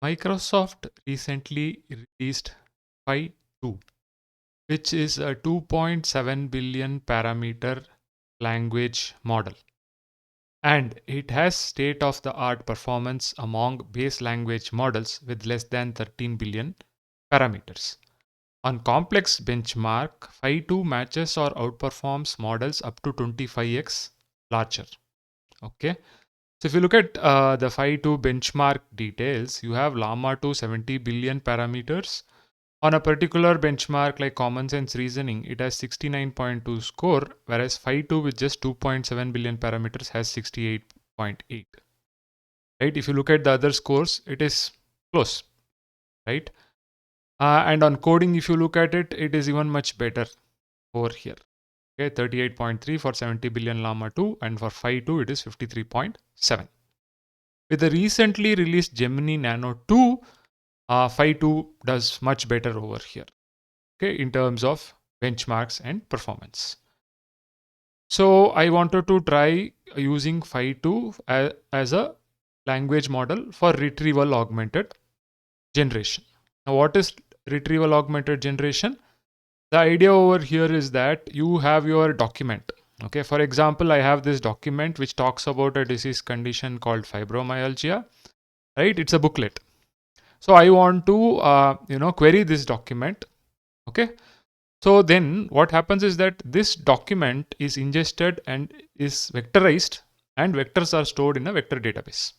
Microsoft recently released Phi-2, which is a 2.7 billion parameter language model. And it has state-of-the-art performance among base language models with less than 13 billion parameters. On complex benchmark, Phi-2 matches or outperforms models up to 25x larger. Okay. So if you look at the Phi-2 benchmark details, you have Llama 2 70 billion parameters. On a particular benchmark like common sense reasoning, it has 69.2 score, whereas Phi-2 with just 2.7 billion parameters has 68.8. Right? If you look at the other scores, it is close, right? And on coding, if you look at it, it is even much better over here. Okay, 38.3 for 70 billion Llama 2, and for Phi-2 it is 53.7. With the recently released Gemini Nano 2, Phi-2 does much better over here, okay, in terms of benchmarks and performance. So I wanted to try using Phi-2 as a language model for retrieval augmented generation. Now, what is retrieval augmented generation? The idea over here is that you have your document. Okay, for example, I have this document which talks about a disease condition called fibromyalgia, right? It's a booklet. So I want to, query this document. Okay. So then what happens is that this document is ingested and is vectorized, and vectors are stored in a vector database.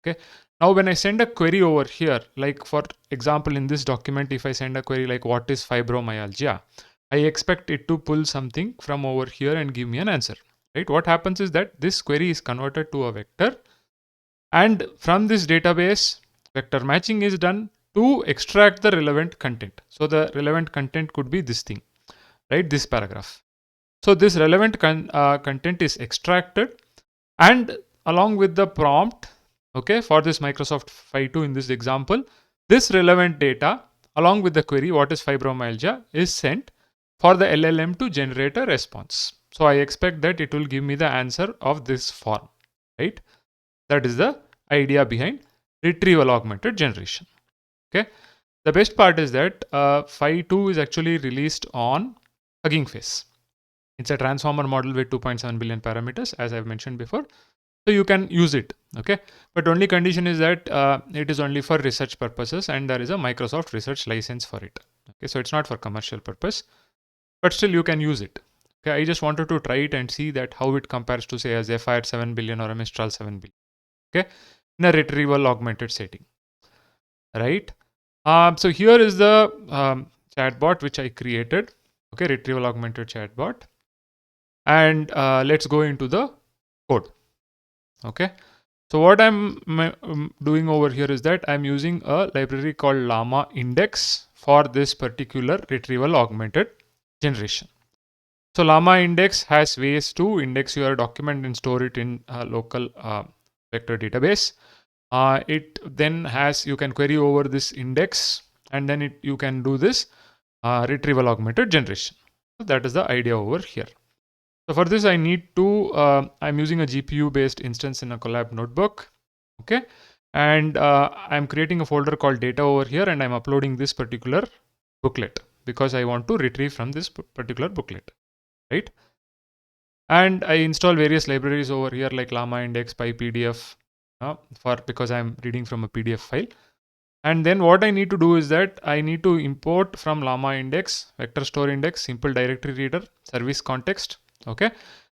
Okay. Now, when I send a query over here, like for example, in this document, if I send a query like what is fibromyalgia, I expect it to pull something from over here and give me an answer, right? What happens is that this query is converted to a vector, and from this database, vector matching is done to extract the relevant content. So the relevant content could be this thing, right? This paragraph. So this relevant content is extracted, and along with the prompt, okay, for this Microsoft Phi-2 in this example, this relevant data along with the query, what is fibromyalgia, is sent for the LLM to generate a response. So I expect that it will give me the answer of this form, right? That is the idea behind retrieval augmented generation. Okay. The best part is that Phi-2 is actually released on Hugging Face. It's a transformer model with 2.7 billion parameters, as I've mentioned before. So you can use it, okay? But only condition is that it is only for research purposes, and there is a Microsoft research license for it. Okay, so it's not for commercial purpose, but still you can use it. Okay, I just wanted to try it and see that how it compares to say a Zephyr 7 billion or a Mistral 7 billion. Okay, in a retrieval augmented setting, right? So here is the chatbot which I created. Okay, retrieval augmented chatbot, and let's go into the code. Okay, so what I'm doing over here is that I'm using a library called llamaindex for this particular retrieval augmented generation. So llamaindex has ways to index your document and store it in a local vector database. It then has, you can query over this index, and then you can do this retrieval augmented generation. So that is the idea over here. So for this, I need to, I'm using a GPU based instance in a Colab notebook. Okay. And I'm creating a folder called data over here, and I'm uploading this particular booklet because I want to retrieve from this particular booklet, right? And I install various libraries over here like llamaindex, PyPDF, because I'm reading from a PDF file. And then what I need to do is that I need to import from llamaindex, vector store index, simple directory reader, service context. Okay.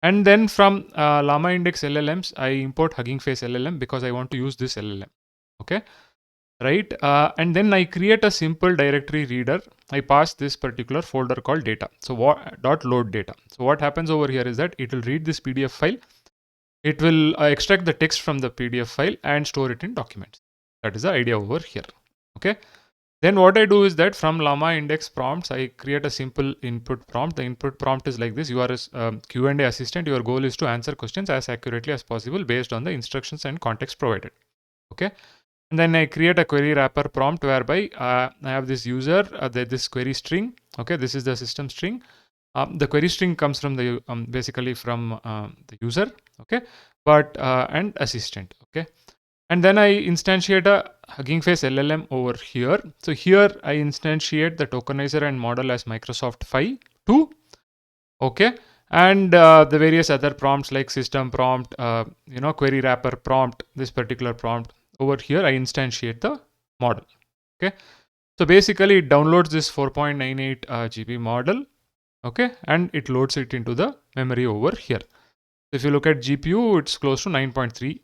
And then from llamaindex LLMs, I import Hugging Face LLM because I want to use this LLM. Okay. Right. And then I create a simple directory reader. I pass this particular folder called data. So dot load data. So what happens over here is that it will read this PDF file. It will extract the text from the PDF file and store it in documents. That is the idea over here. Okay. Then what I do is that from llamaindex prompts, I create a simple input prompt. The input prompt is like this. You are a Q&A assistant. Your goal is to answer questions as accurately as possible based on the instructions and context provided. Okay. And then I create a query wrapper prompt whereby I have this user, this query string. Okay. This is the system string. The query string comes from the basically from the user. Okay. But and assistant. Okay. And then I instantiate a Hugging Face LLM over here. So here I instantiate the tokenizer and model as Microsoft Phi-2. Okay. And the various other prompts like system prompt, query wrapper prompt, this particular prompt. Over here, I instantiate the model. Okay. So basically, it downloads this 4.98 GB model. Okay. And it loads it into the memory over here. If you look at GPU, it's close to 9.3,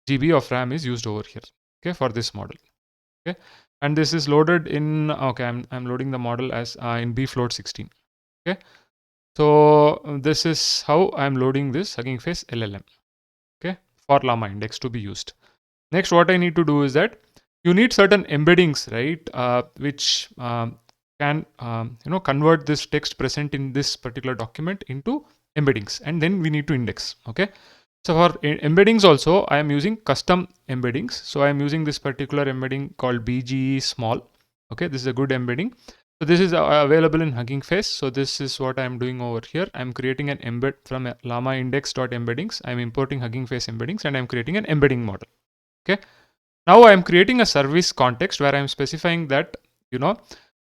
GB of RAM is used over here. Okay. For this model. Okay. And this is loaded in, okay, I'm loading the model as in bfloat 16. Okay. So this is how I'm loading this Hugging Face LLM. Okay. For llamaindex to be used. Next, what I need to do is that you need certain embeddings, right? Which can, convert this text present in this particular document into embeddings, and then we need to index. Okay. So for embeddings also, I am using custom embeddings. So I am using this particular embedding called BGE small. Okay, this is a good embedding. So this is available in Hugging Face. So this is what I am doing over here. I am creating an embed from llamaindex.embeddings. I am importing Hugging Face embeddings and I am creating an embedding model. Okay. Now I am creating a service context where I am specifying that,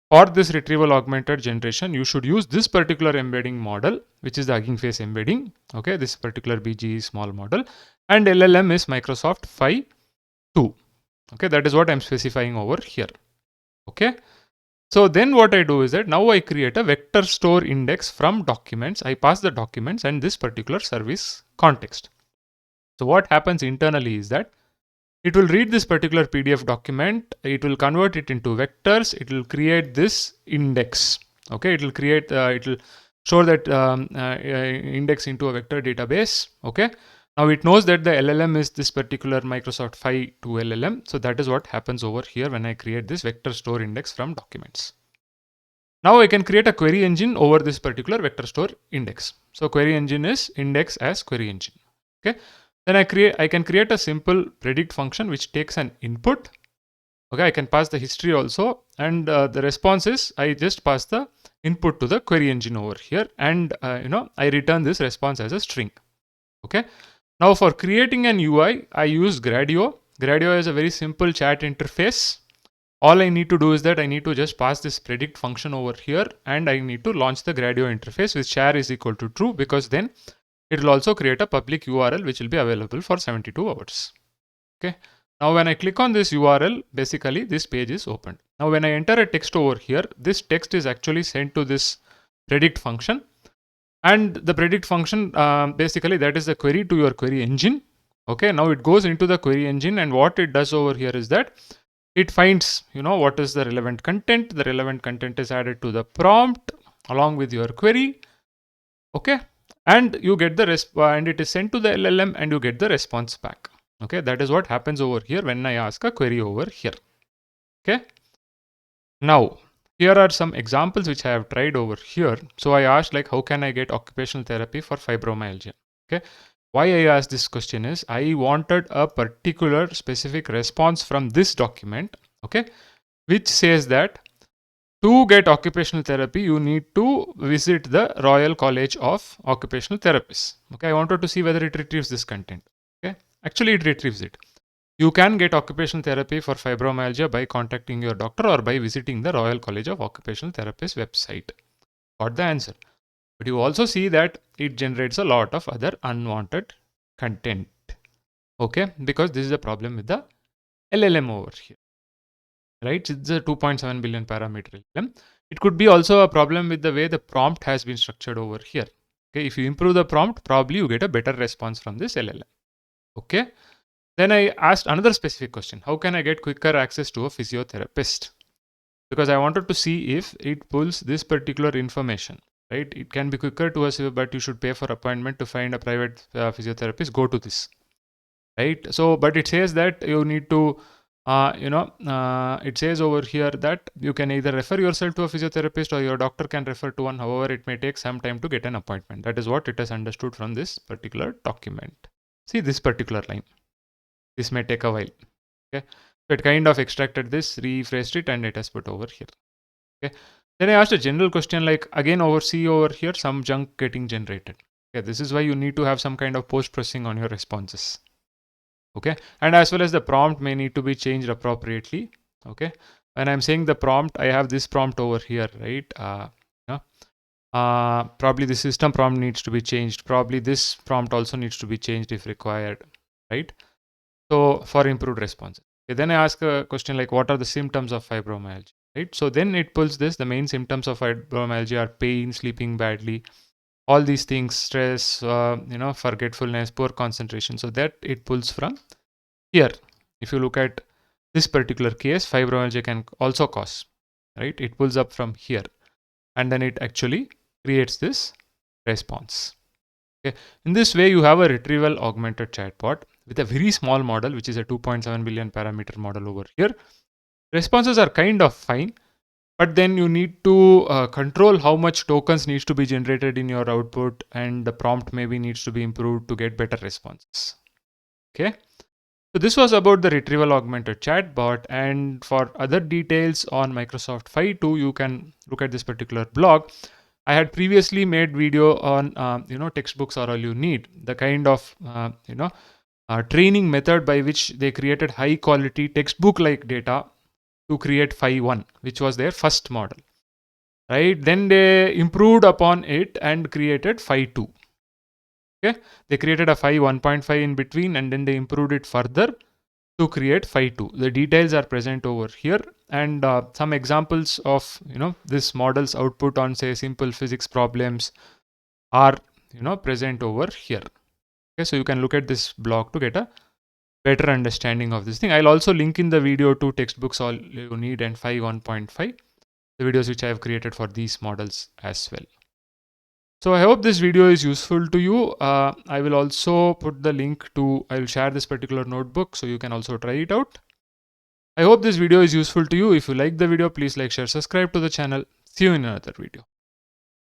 for this retrieval augmented generation, you should use this particular embedding model, which is the Hugging Face embedding. Okay, this particular BGE small model, and LLM is Microsoft Phi-2. Okay, that is what I'm specifying over here. Okay, so then what I do is that now I create a vector store index from documents. I pass the documents and this particular service context. So what happens internally is that it will read this particular PDF document, it will convert it into vectors, it will create this index. Okay, it will create, it will store that index into a vector database. Okay, now it knows that the LLM is this particular Microsoft Phi-2 LLM. So that is what happens over here when I create this vector store index from documents. Now I can create a query engine over this particular vector store index. So query engine is index as query engine. Okay. Then I can create a simple predict function which takes an input. Okay, I can pass the history also, and the response is I just pass the input to the query engine over here, and I return this response as a string. Okay. Now for creating an UI, I use Gradio. Gradio is a very simple chat interface. All I need to do is that I need to just pass this predict function over here, and I need to launch the Gradio interface with share is equal to true, because then it will also create a public URL which will be available for 72 hours. Okay. Now when I click on this URL, basically this page is opened. Now when I enter a text over here, this text is actually sent to this predict function. And the predict function, basically that is the query to your query engine. Okay. Now it goes into the query engine, and what it does over here is that it finds, what is the relevant content. The relevant content is added to the prompt along with your query. Okay. And you get the and it is sent to the LLM and you get the response back. Okay, that is what happens over here when I ask a query over here. Okay. Now, here are some examples which I have tried over here. So I asked like, how can I get occupational therapy for fibromyalgia? Okay. Why I asked this question is I wanted a particular specific response from this document. Okay. Which says that to get occupational therapy, you need to visit the Royal College of Occupational Therapists. Okay, I wanted to see whether it retrieves this content. Okay, actually it retrieves it. You can get occupational therapy for fibromyalgia by contacting your doctor or by visiting the Royal College of Occupational Therapists website. Got the answer. But you also see that it generates a lot of other unwanted content. Okay, because this is a problem with the LLM over here. Right, it's a 2.7 billion parameter LLM. It could be also a problem with the way the prompt has been structured over here. Okay, if you improve the prompt, probably you get a better response from this LLM. Okay, then I asked another specific question. How can I get quicker access to a physiotherapist? Because I wanted to see if it pulls this particular information. Right, it can be quicker to us, but you should pay for appointment to find a private physiotherapist. Go to this. Right, so but it says that you need to it says over here that you can either refer yourself to a physiotherapist or your doctor can refer to one. However, it may take some time to get an appointment. That is what it has understood from this particular document. See this particular line. This may take a while. Okay. So it kind of extracted this, rephrased it, and it has put over here. Okay. Then I asked a general question like, again, see over here some junk getting generated. Okay, this is why you need to have some kind of post processing on your responses. Okay, and as well as the prompt may need to be changed appropriately. Okay, when I'm saying the prompt, I have this prompt over here, right? Probably the system prompt needs to be changed. Probably this prompt also needs to be changed if required, right? So for improved responses. Okay, then I ask a question like, what are the symptoms of fibromyalgia, right? So then it pulls this. The main symptoms of fibromyalgia are pain, sleeping badly, all these things, stress, forgetfulness, poor concentration. So that it pulls from here. If you look at this particular case, fibromyalgia can also cause, right? It pulls up from here, and then it actually creates this response. Okay. In this way, you have a retrieval augmented chatbot with a very small model, which is a 2.7 billion parameter model over here. Responses are kind of fine, but then you need to control how much tokens needs to be generated in your output, and the prompt maybe needs to be improved to get better responses. Okay. So this was about the retrieval augmented chatbot, and for other details on Microsoft Phi-2, you can look at this particular blog. I had previously made video on textbooks are all you need, the kind of training method by which they created high quality textbook like data to create Phi-1, which was their first model, right? Then they improved upon it and created Phi-2. Okay, they created a Phi 1.5 in between, and then they improved it further to create Phi-2. The details are present over here, and some examples of this model's output on say simple physics problems are present over here. Okay, so you can look at this blog to get a better understanding of this thing. I'll also link in the video to textbooks all you need and Phi 1.5, the videos which I have created for these models as well. So I hope this video is useful to you. I will also put the link to, I will share this particular notebook so you can also try it out. I hope this video is useful to you. If you like the video, please like, share, subscribe to the channel. See you in another video.